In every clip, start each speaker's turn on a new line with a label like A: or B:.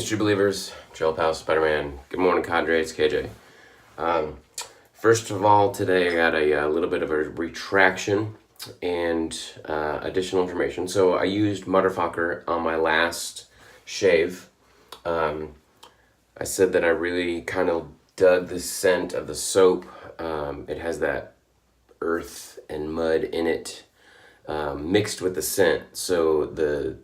A: Greetings, true believers. Trail Pal, Spider-Man. Good morning, Cadre. It's KJ. First of all, today I got a little bit of a retraction and additional information. So I used Motherfucker on my last shave. I said that I really kind of dug the scent of the soap. It has that earth and mud in it, mixed with the scent. So the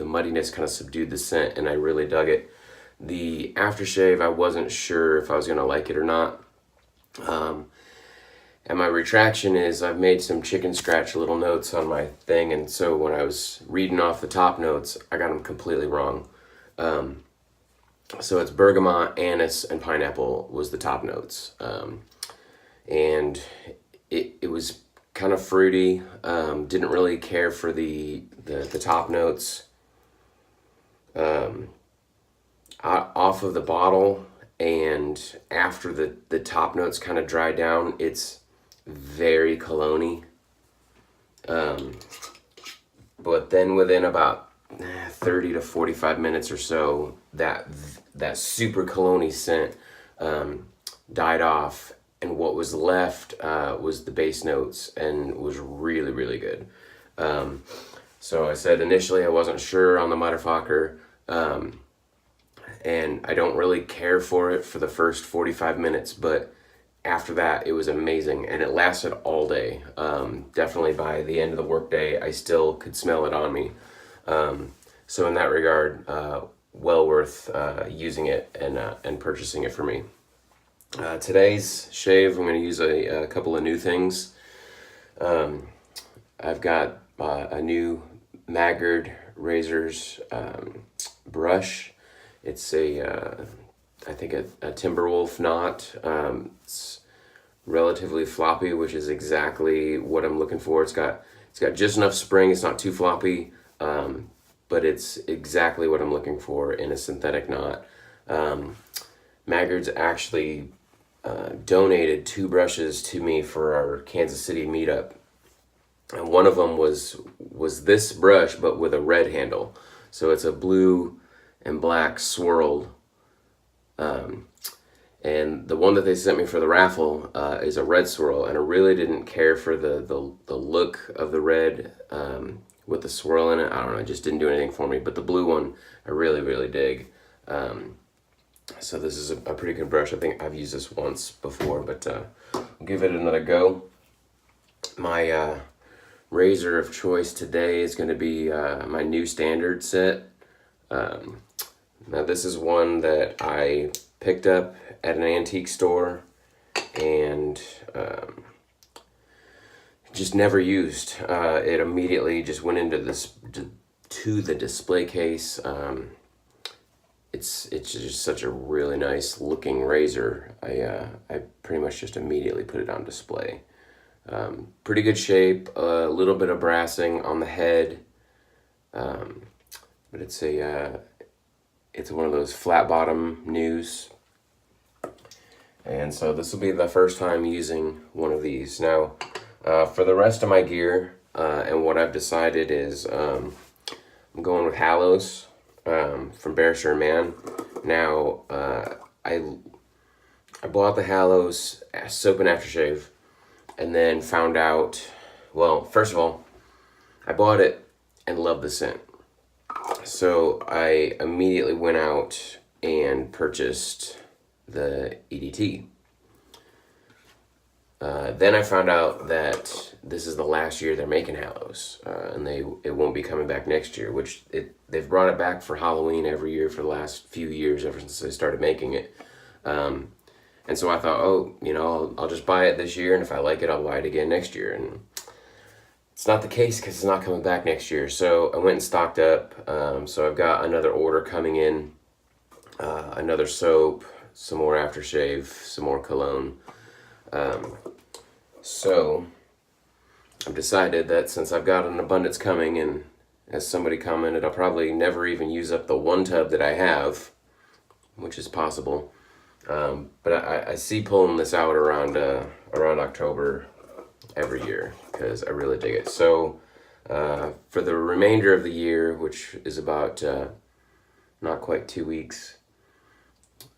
A: muddiness kind of subdued the scent, and I really dug it. The aftershave, I wasn't sure if I was gonna like it or not. And my retraction is I've made some chicken scratch little notes on my thing, and so when I was reading off the top notes, I got them completely wrong. So it's bergamot, anise, and pineapple was the top notes. And it was kind of fruity. Didn't really care for the top notes. Off of the bottle and after the top notes kind of dry down, it's very cologne-y. But then within about 30 to 45 minutes or so, that super cologne-y scent died off, and what was left was the base notes, and was really, really good. So I said initially I wasn't sure on the Motherfucker, and I don't really care for it for the first 45 minutes, but after that it was amazing, and it lasted all day. Definitely by the end of the workday, I still could smell it on me. So in that regard, well worth using it and purchasing it for me. Today's shave, I'm going to use a couple of new things. I've got a new Maggard razors brush. It's I think a Timberwolf knot. It's relatively floppy, which is exactly what I'm looking for. It's got just enough spring. It's not too floppy, but it's exactly what I'm looking for in a synthetic knot. Maggard's actually donated 2 brushes to me for our Kansas City meetup. And one of them was this brush, but with a red handle. So it's a blue and black swirled. And the one that they sent me for the raffle is a red swirl, and I really didn't care for the look of the red with the swirl in it. I don't know, it just didn't do anything for me. But the blue one, I really, really dig. So this is a pretty good brush. I think I've used this once before, but I'll give it another go. My razor of choice today is going to be my new standard set. Now this is one that I picked up at an antique store and just never used. It immediately just went into the display case. It's just such a really nice looking razor. I pretty much just immediately put it on display. Pretty good shape, a little bit of brassing on the head, but it's one of those flat bottom news. And so this will be the first time using one of these. Now, for the rest of my gear, and what I've decided is I'm going with Hallows from Bear Man. Now, I bought the Hallows soap and aftershave, and then found out, well, first of all, I bought it and loved the scent. So I immediately went out and purchased the EDT. Then I found out that this is the last year they're making Hallows, and it won't be coming back next year, which they've brought it back for Halloween every year for the last few years, ever since they started making it. And so I thought, I'll just buy it this year, and if I like it, I'll buy it again next year. And it's not the case, because it's not coming back next year. So I went and stocked up. So I've got another order coming in, another soap, some more aftershave, some more cologne. So I've decided that since I've got an abundance coming, and as somebody commented, I'll probably never even use up the one tub that I have, which is possible. But I see pulling this out around October every year, because I really dig it. So for the remainder of the year, which is about not quite 2 weeks,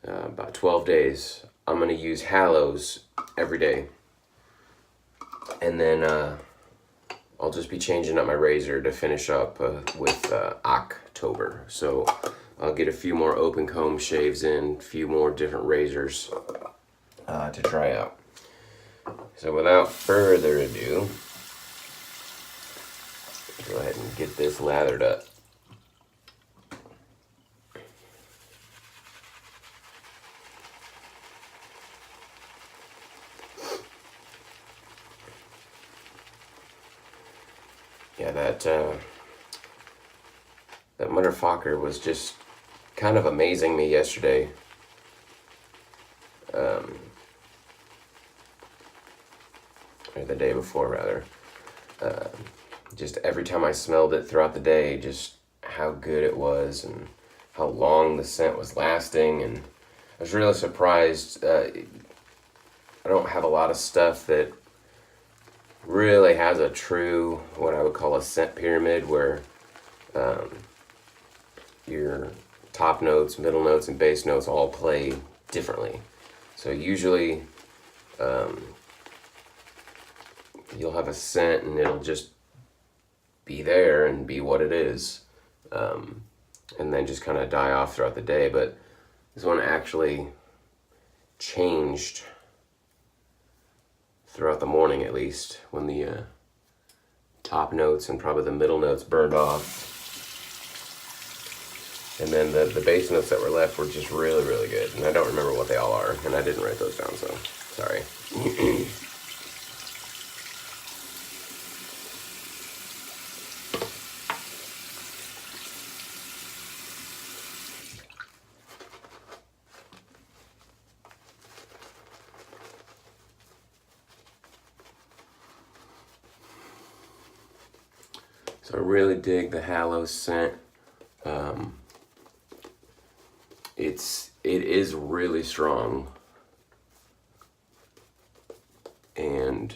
A: about 12 days, I'm going to use Hallows every day. And then I'll just be changing up my razor to finish up with October. So I'll get a few more open comb shaves in, a few more different razors to try out. So without further ado, go ahead and get this lathered up. Yeah, that motherfucker was just kind of amazing me yesterday. Or the day before, rather. Just every time I smelled it throughout the day, just how good it was and how long the scent was lasting. And I was really surprised. I don't have a lot of stuff that really has a true, what I would call a scent pyramid, where your top notes, middle notes, and base notes all play differently. So usually you'll have a scent and it'll just be there and be what it is, and then just kind of die off throughout the day. But this one actually changed throughout the morning, at least, when the top notes and probably the middle notes burned off. And then the base notes that were left were just really, really good. And I don't remember what they all are, and I didn't write those down, so sorry. So I really dig the Hallows scent. It is really strong, and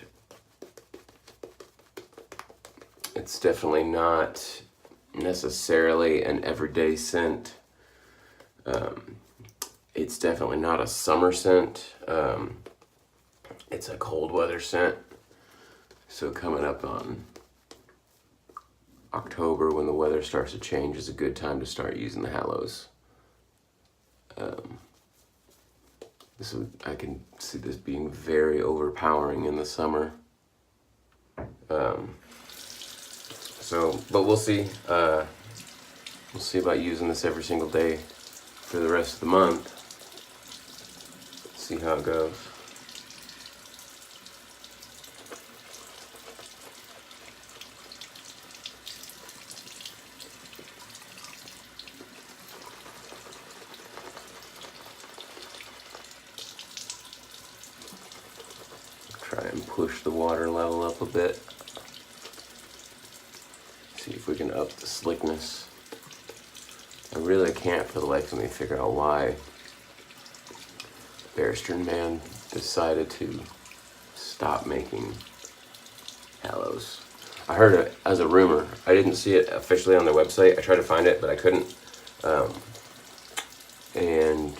A: it's definitely not necessarily an everyday scent. It's definitely not a summer scent. It's a cold weather scent. So coming up on October, when the weather starts to change, is a good time to start using the Hallows. I can see this being very overpowering in the summer. But we'll see. We'll see about using this every single day for the rest of the month. See how it goes. Try and push the water level up a bit. See if we can up the slickness. I really can't for the life of me figure out why Barristan Man decided to stop making Hallows. I heard it as a rumor. I didn't see it officially on their website. I tried to find it, but I couldn't. And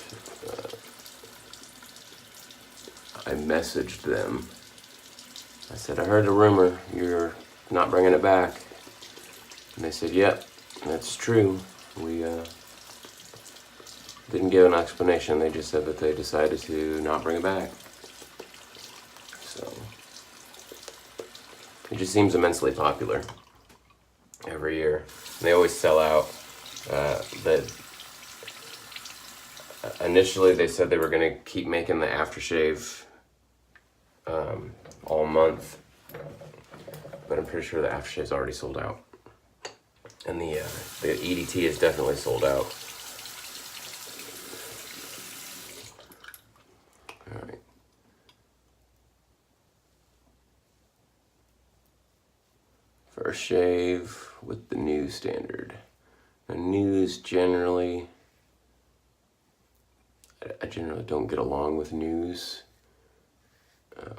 A: I messaged them. I said, I heard a rumor, you're not bringing it back. And they said, yep, that's true. We didn't give an explanation. They just said that they decided to not bring it back. So it just seems immensely popular every year. And they always sell out. Initially they said they were going to keep making the aftershave all month, but I'm pretty sure the aftershave's already sold out, and the EDT is definitely sold out. All right. First shave with the news standard. The news generally, I generally don't get along with news.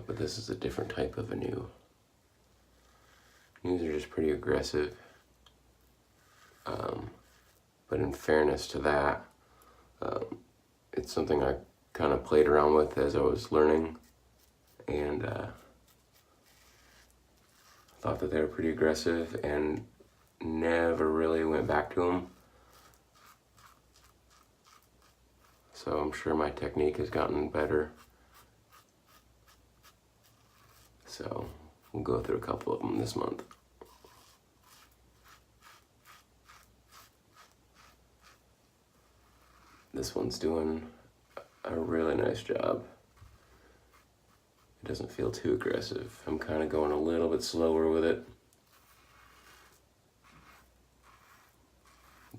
A: But this is a different type of a new. News are just pretty aggressive. But But in fairness to that, it's something I kind of played around with as I was learning, and thought that they were pretty aggressive and never really went back to them. So I'm sure my technique has gotten better. So we'll go through a couple of them this month. This one's doing a really nice job. It doesn't feel too aggressive. I'm kind of going a little bit slower with it,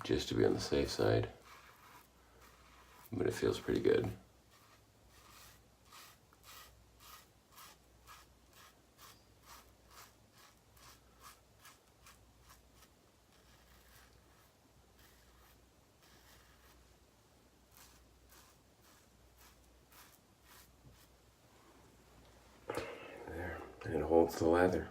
A: just to be on the safe side. But it feels pretty good. There, and it holds the leather.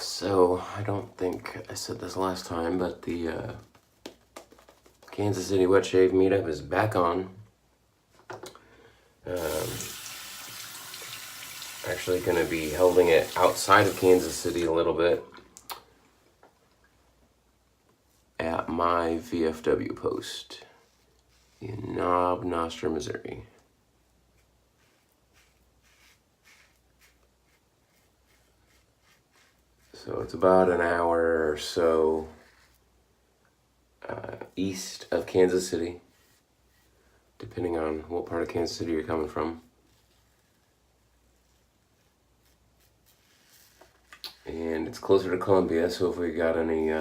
A: So, I don't think I said this last time, but the Kansas City Wet Shave meetup is back on. Actually going to be holding it outside of Kansas City a little bit at my VFW post in Knob Nostra, Missouri. So it's about an hour or so east of Kansas City, depending on what part of Kansas City you're coming from. And it's closer to Columbia, so if we got any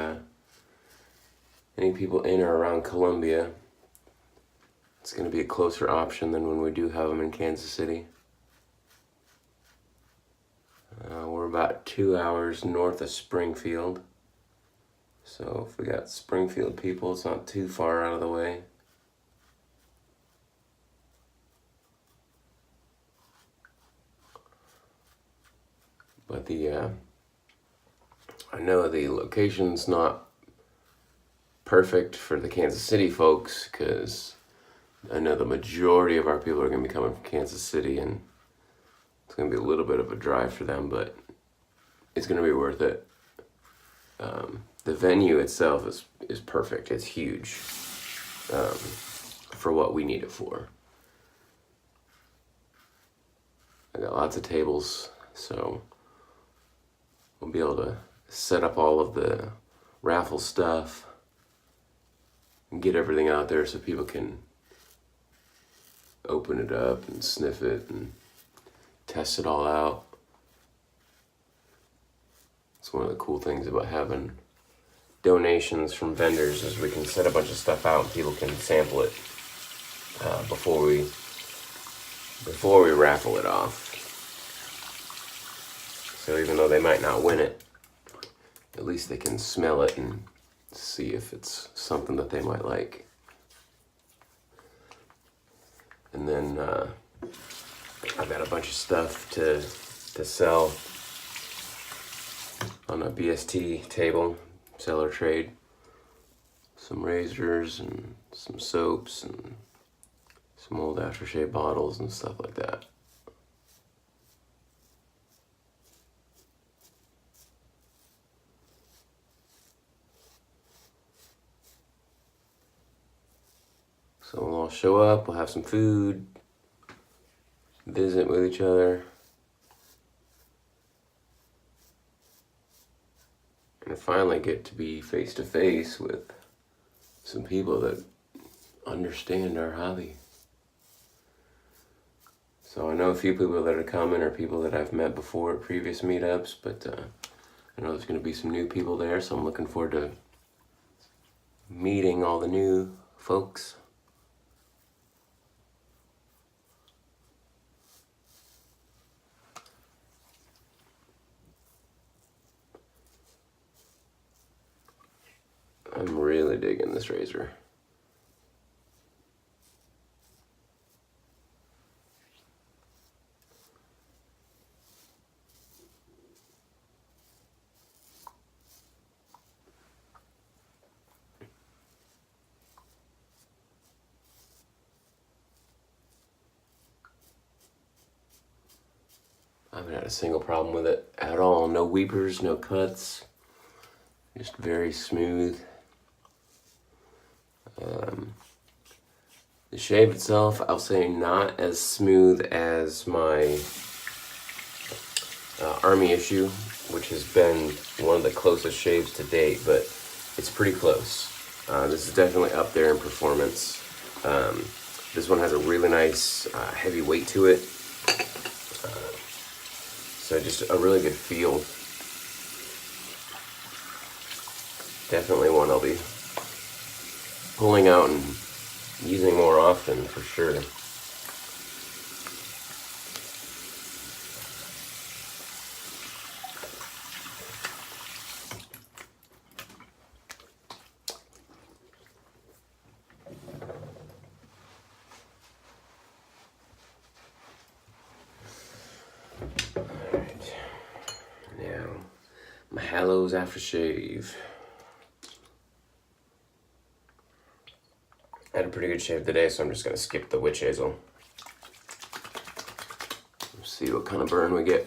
A: people in or around Columbia, it's going to be a closer option than when we do have them in Kansas City. We're about 2 hours north of Springfield. So if we got Springfield people, it's not too far out of the way. But I know the location's not perfect for the Kansas City folks, because I know the majority of our people are going to be coming from Kansas City, and it's going to be a little bit of a drive for them, but it's going to be worth it. The venue itself is perfect. It's huge for what we need it for. I got lots of tables, so we'll be able to set up all of the raffle stuff and get everything out there so people can open it up and sniff it and test it all out. It's one of the cool things about having donations from vendors, is we can set a bunch of stuff out and people can sample it before we raffle it off. So even though they might not win it, at least they can smell it and see if it's something that they might like. And then I've got a bunch of stuff to sell on a BST table, seller trade. Some razors and some soaps and some old aftershave bottles and stuff like that. So we'll all show up, we'll have some food, visit with each other, and finally get to be face to face with some people that understand our hobby. So I know a few people that are coming are people that I've met before at previous meetups, but I know there's going to be some new people there, so I'm looking forward to meeting all the new folks. I'm really digging this razor. I haven't had a single problem with it at all. No weepers, no cuts. Just very smooth. The shave itself, I'll say not as smooth as my Army issue, which has been one of the closest shaves to date, but it's pretty close. This is definitely up there in performance. This one has a really nice heavy weight to it. So just a really good feel. Definitely one I'll be pulling out and using more often for sure. Alright, now my Hallows aftershave. I had a pretty good shave today, so I'm just going to skip the witch hazel. See what kind of burn we get.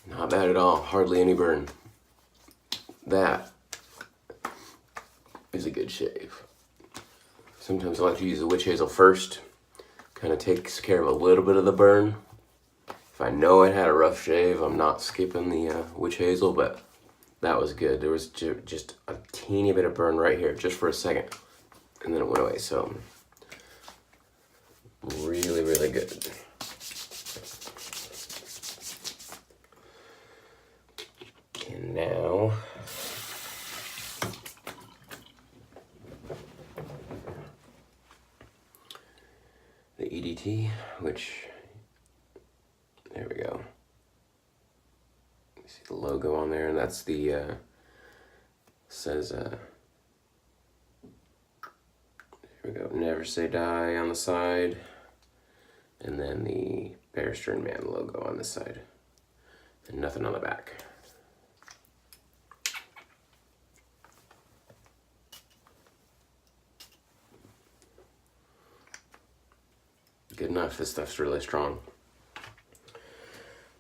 A: Not bad at all, hardly any burn. That is a good shave. Sometimes I like to use the witch hazel first. Kind of takes care of a little bit of the burn. If I know I had a rough shave, I'm not skipping the witch hazel, but that was good. There was just a teeny bit of burn right here, just for a second, and then it went away, so really, really good. And now, the EDT, which, there we go. You see the logo on there, and that's the, says, here we go, Never Say Die on the side, and then the Bear Stern Man logo on this side, and nothing on the back. Good enough, this stuff's really strong.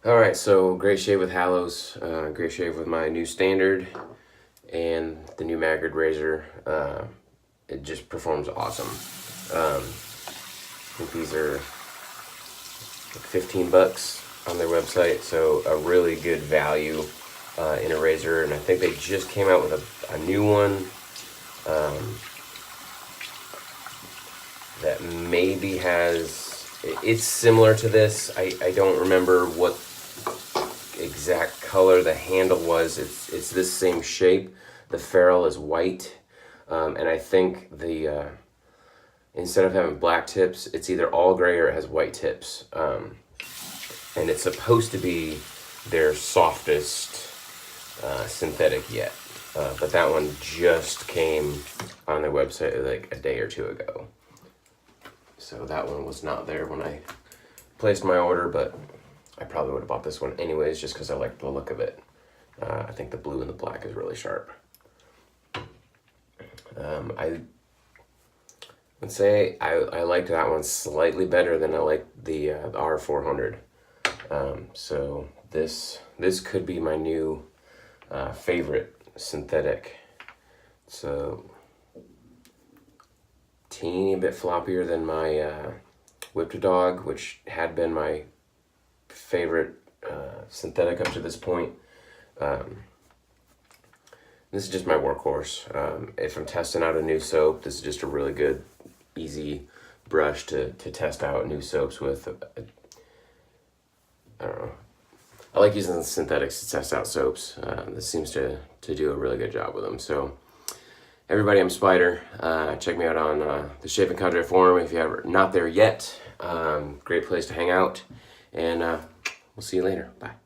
A: Alright, so great shave with Hallows, great shave with my new standard, and the new Magard razor. It just performs awesome. I think these are like 15 bucks on their website, so a really good value in a razor, and I think they just came out with a new one that maybe has, it's similar to this. I don't remember what exact color the handle was. It's this same shape. The ferrule is white, and I think the instead of having black tips, it's either all gray or it has white tips, and it's supposed to be their softest synthetic yet, but that one just came on their website like a day or two ago. So that one was not there when I placed my order, but I probably would have bought this one anyways, just because I like the look of it. I think the blue and the black is really sharp. I would say I liked that one slightly better than I liked the R400. So this could be my new favorite synthetic. So teeny bit floppier than my Whipped Dog, which had been my favorite synthetic up to this point. This is just my workhorse. If I'm testing out a new soap, this is just a really good, easy brush to test out new soaps with. I don't know. I like using the synthetics to test out soaps. This seems to do a really good job with them. So everybody, I'm Spider. Check me out on the Shave and Cadre forum if you're not there yet. Great place to hang out. And we'll see you later. Bye.